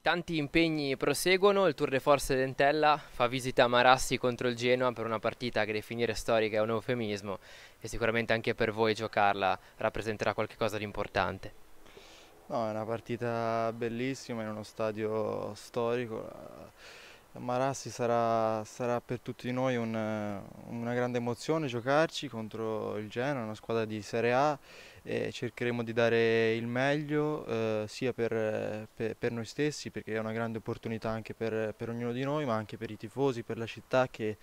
tanti impegni proseguono, il Tour de Force d'Entella fa visita a Marassi contro il Genoa per una partita che definire storica è un eufemismo e sicuramente anche per voi giocarla rappresenterà qualcosa di importante. No, è una partita bellissima in uno stadio storico. Marassi sarà per tutti noi una grande emozione giocarci contro il Genoa, una squadra di Serie A, e cercheremo di dare il meglio sia per noi stessi, perché è una grande opportunità anche per ognuno di noi, ma anche per i tifosi, per la città che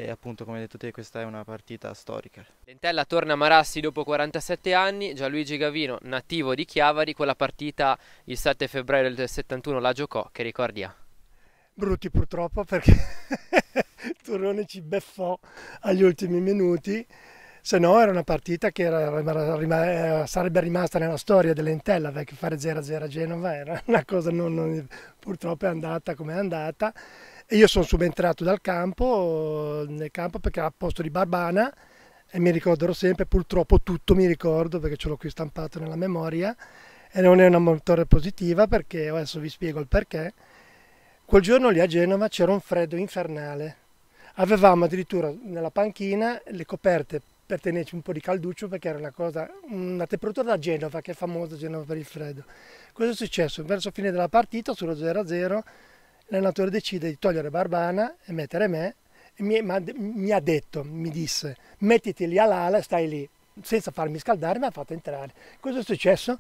appunto, come hai detto te, questa è una partita storica. L'Entella torna a Marassi dopo 47 anni, Gianluigi Gavino, nativo di Chiavari, quella partita il 7 febbraio del 71 la giocò, che ricordi ha? Brutti purtroppo perché Turrone ci beffò agli ultimi minuti, se no era una partita che sarebbe rimasta nella storia dell'Entella, perché fare 0-0 a Genova era una cosa purtroppo è andata come è andata. E io sono subentrato nel campo perché era a posto di Barbana e mi ricorderò sempre, purtroppo tutto mi ricordo perché ce l'ho qui stampato nella memoria e non è una motore positiva perché adesso vi spiego il perché. Quel giorno lì a Genova c'era un freddo infernale. Avevamo addirittura nella panchina le coperte per tenerci un po' di calduccio perché era una temperatura da Genova, che è famosa Genova per il freddo. Cosa è successo? Verso fine della partita, sullo 0-0, l'allenatore decide di togliere Barbana e mettere me e mi disse, mettiti lì all'ala e stai lì, senza farmi scaldare mi ha fatto entrare. Cosa è successo?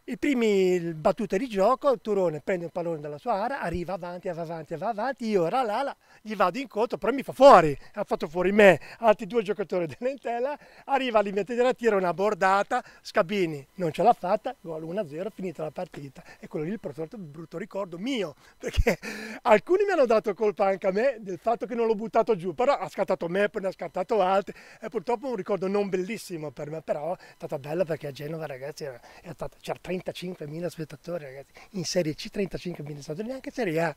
I primi battute di gioco, il Turone prende un pallone dalla sua area, arriva avanti, va avanti, va avanti, io ora l'ala, gli vado incontro, però mi fa fuori, ha fatto fuori me, altri due giocatori dell'Entella, arriva li mette da tiro, una bordata, Scabini non ce l'ha fatta, gol 1-0, finita la partita. E quello lì è il brutto ricordo mio, perché alcuni mi hanno dato colpa anche a me del fatto che non l'ho buttato giù, però ha scattato me, poi ne ha scattato altri, e purtroppo è un ricordo non bellissimo per me, però è stata bella perché a Genova, ragazzi, c'era 35.000 spettatori, ragazzi, in Serie C 35.000 spettatori, neanche Serie A.